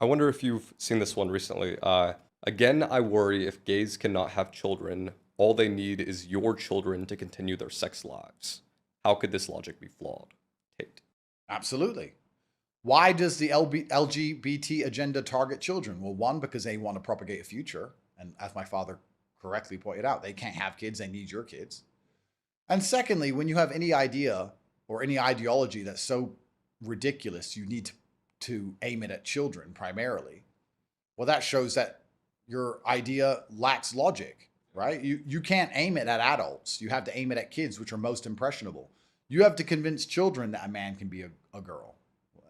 I wonder if you've seen this one recently. Again, I worry if gays cannot have children, all they need is your children to continue their sex lives. How could this logic be flawed? Tate. Absolutely. Why does the LGBT agenda target children? Well, one, because they want to propagate a future. And as my father correctly pointed out, they can't have kids, they need your kids. And secondly, when you have any idea or any ideology that's so ridiculous, you need to aim it at children primarily. Well, that shows that your idea lacks logic, right? You can't aim it at adults. You have to aim it at kids, which are most impressionable. You have to convince children that a man can be a girl.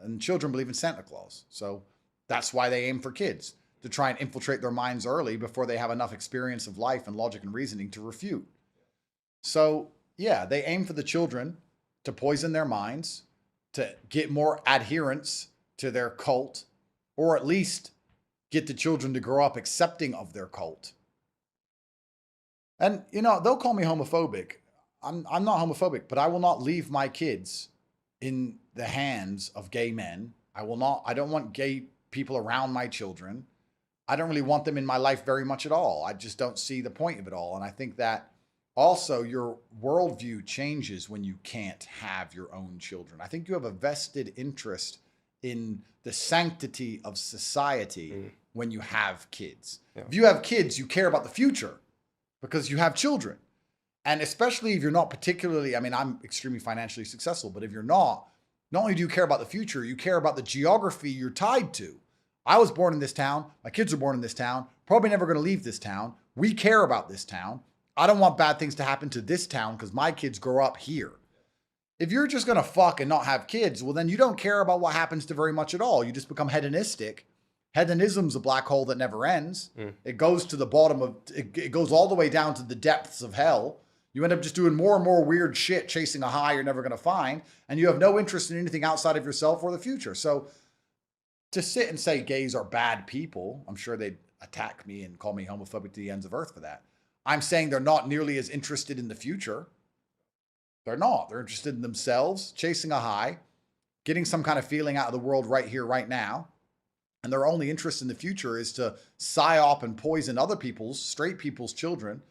And children believe in Santa Claus. So that's why they aim for kids, to try and infiltrate their minds early before they have enough experience of life and logic and reasoning to refute. So, yeah, they aim for the children to poison their minds, to get more adherents to their cult, or at least get the children to grow up accepting of their cult. And, they'll call me homophobic. I'm not homophobic, but I will not leave my kids in the hands of gay men. I don't want gay people around my children. I don't really want them in my life very much at all. I just don't see the point of it all. And I think that also your worldview changes when you can't have your own children. I think you have a vested interest in the sanctity of society when you have kids. Yeah. If you have kids, you care about the future because you have children. And especially if you're not particularly, I'm extremely financially successful, but if you're not only do you care about the future, you care about the geography you're tied to. I was born in this town. My kids are born in this town. Probably never going to leave this town. We care about this town. I don't want bad things to happen to this town because my kids grow up here. If you're just going to fuck and not have kids, well, then you don't care about what happens to very much at all. You just become hedonistic. Hedonism's a black hole that never ends. It goes to the bottom of, it goes all the way down to the depths of hell. You end up just doing more and more weird shit, chasing a high you're never going to find, and you have no interest in anything outside of yourself or the future. So to sit and say gays are bad people, I'm sure they'd attack me and call me homophobic to the ends of earth for that. I'm saying they're not nearly as interested in the future. They're not. They're interested in themselves, chasing a high, getting some kind of feeling out of the world right here, right now. And their only interest in the future is to psyop and poison other people's, straight people's children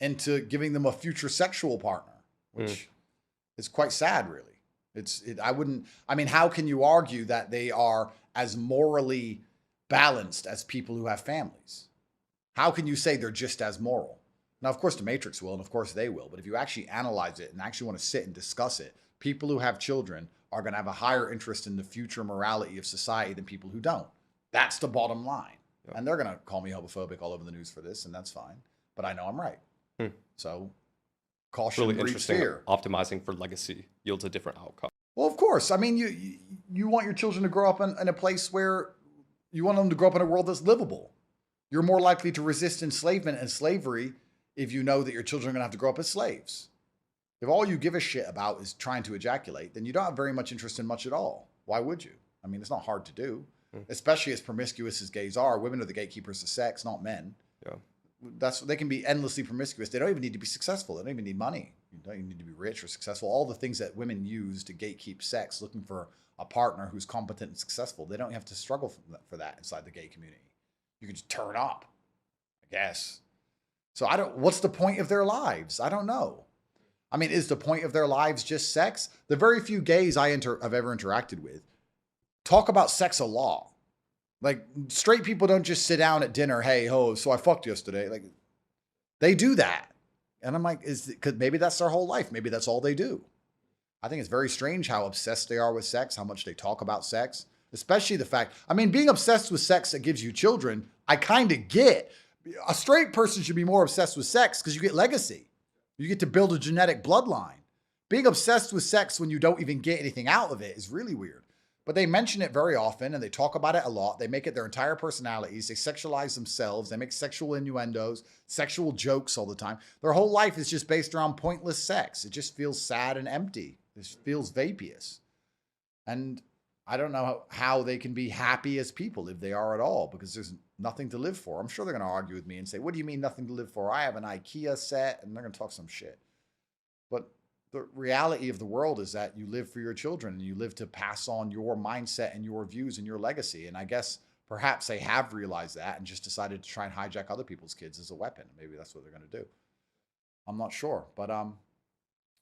into giving them a future sexual partner, which is quite sad, really. How can you argue that they are as morally balanced as people who have families? How can you say they're just as moral? Now, of course, the Matrix will, and of course they will, but if you actually analyze it and actually want to sit and discuss it, people who have children are going to have a higher interest in the future morality of society than people who don't. That's the bottom line. Yeah. And they're going to call me homophobic all over the news for this, and that's fine. But I know I'm right. So caution really breeds interesting. fear. Optimizing for legacy yields a different outcome. Well, of course. You want your children to grow up in a place where you want them to grow up in a world that's livable. You're more likely to resist enslavement and slavery if you know that your children are going to have to grow up as slaves. If all you give a shit about is trying to ejaculate, then you don't have very much interest in much at all. Why would you? It's not hard to do, especially as promiscuous as gays are. Women are the gatekeepers of sex, not men. Yeah. They can be endlessly promiscuous. They don't even need to be successful. They don't even need money. You don't even need to be rich or successful. All the things that women use to gatekeep sex, looking for a partner who's competent and successful, they don't have to struggle for that inside the gay community. You can just turn up, I guess. So what's the point of their lives? I don't know. Is the point of their lives just sex? The very few gays I've ever interacted with talk about sex a lot. Like, straight people don't just sit down at dinner, hey, ho, so I fucked yesterday. Like, they do that. And I'm like, because maybe that's their whole life. Maybe that's all they do. I think it's very strange how obsessed they are with sex, how much they talk about sex, especially the fact, being obsessed with sex that gives you children, I kind of get. A straight person should be more obsessed with sex because you get legacy. You get to build a genetic bloodline. Being obsessed with sex when you don't even get anything out of it is really weird. But they mention it very often and they talk about it a lot. They make it their entire personalities. They sexualize themselves. They make sexual innuendos, sexual jokes all the time. Their whole life is just based around pointless sex. It just feels sad and empty. It feels vaporous. And I don't know how they can be happy as people if they are at all, because there's nothing to live for. I'm sure they're going to argue with me and say, what do you mean nothing to live for? I have an IKEA set, and they're going to talk some shit. But the reality of the world is that you live for your children and you live to pass on your mindset and your views and your legacy. And I guess Perhaps they have realized that and just decided to try and hijack other people's kids as a weapon. Maybe that's what they're going to do. I'm not sure. But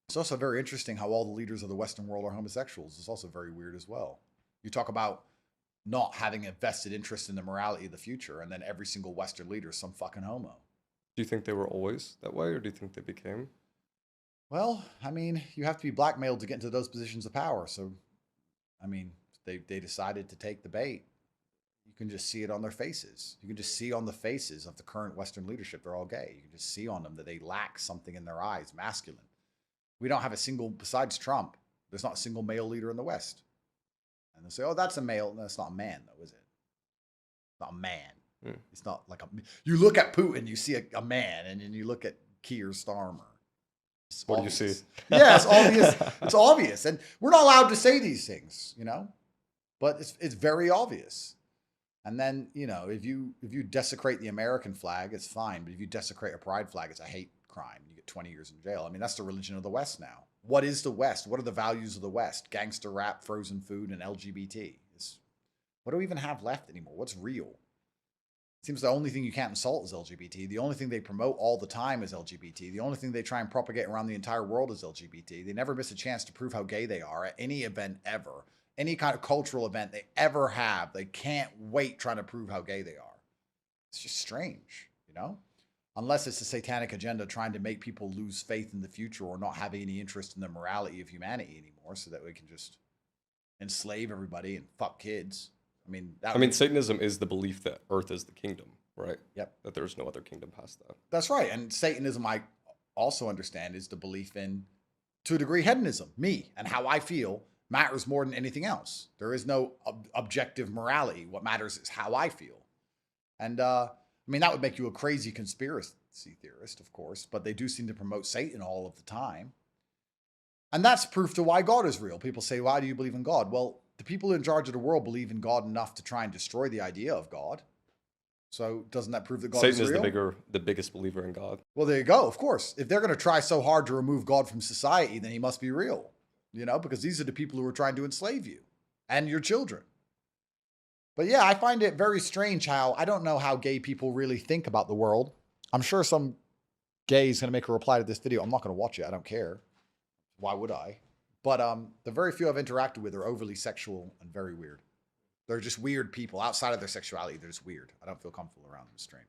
it's also very interesting how all the leaders of the Western world are homosexuals. It's also very weird as well. You talk about not having a vested interest in the morality of the future, and then every single Western leader is some fucking homo. Do you think they were always that way, or do you think they became? Well, I mean, you have to be blackmailed to get into those positions of power. So, I mean, they decided to take the bait. You can just see it on their faces. You can just see on the faces of the current Western leadership, they're all gay. You can just see on them that they lack something in their eyes, masculine. We don't have a single, besides Trump, there's not a single male leader in the West. And they'll say, oh, that's a male. No, it's not a man, though, is it? It's not a man. Mm. It's not like you look at Putin, you see a man, and then you look at Keir Starmer. What do you see? Yeah, it's obvious. It's obvious. And we're not allowed to say these things, you know, but it's very obvious. And then, you know, if you desecrate the American flag, it's fine. But if you desecrate a pride flag, it's a hate crime. You get 20 years in jail. I mean, that's the religion of the West now. What is the West? What are the values of the West? Gangster rap, frozen food, and LGBT. What do we even have left anymore? What's real? It seems the only thing you can't insult is LGBT. The only thing they promote all the time is LGBT. The only thing they try and propagate around the entire world is LGBT. They never miss a chance to prove how gay they are at any event ever. Any kind of cultural event they ever have, they can't wait trying to prove how gay they are. It's just strange, you know? Unless it's a satanic agenda trying to make people lose faith in the future or not have any interest in the morality of humanity anymore so that we can just enslave everybody and fuck kids. I mean, Satanism is the belief that Earth is the kingdom, right? Yep. That there's no other kingdom past that. That's right. And Satanism, I also understand, is the belief in, to a degree, hedonism. Me and how I feel matters more than anything else. There is no objective morality. What matters is how I feel. And, I mean, that would make you a crazy conspiracy theorist, of course, but they do seem to promote Satan all of the time. And that's proof to why God is real. People say, why do you believe in God? Well, the people in charge of the world believe in God enough to try and destroy the idea of God. So doesn't that prove that God Satan is real? Satan is the biggest believer in God. Well, there you go. Of course. If they're going to try so hard to remove God from society, then he must be real. You know, because these are the people who are trying to enslave you and your children. But yeah, I find it very strange how, I don't know how gay people really think about the world. I'm sure some gay is going to make a reply to this video. I'm not going to watch it. I don't care. Why would I? But the very few I've interacted with are overly sexual and very weird. They're just weird people. Outside of their sexuality, they're just weird. I don't feel comfortable around them. It's strange.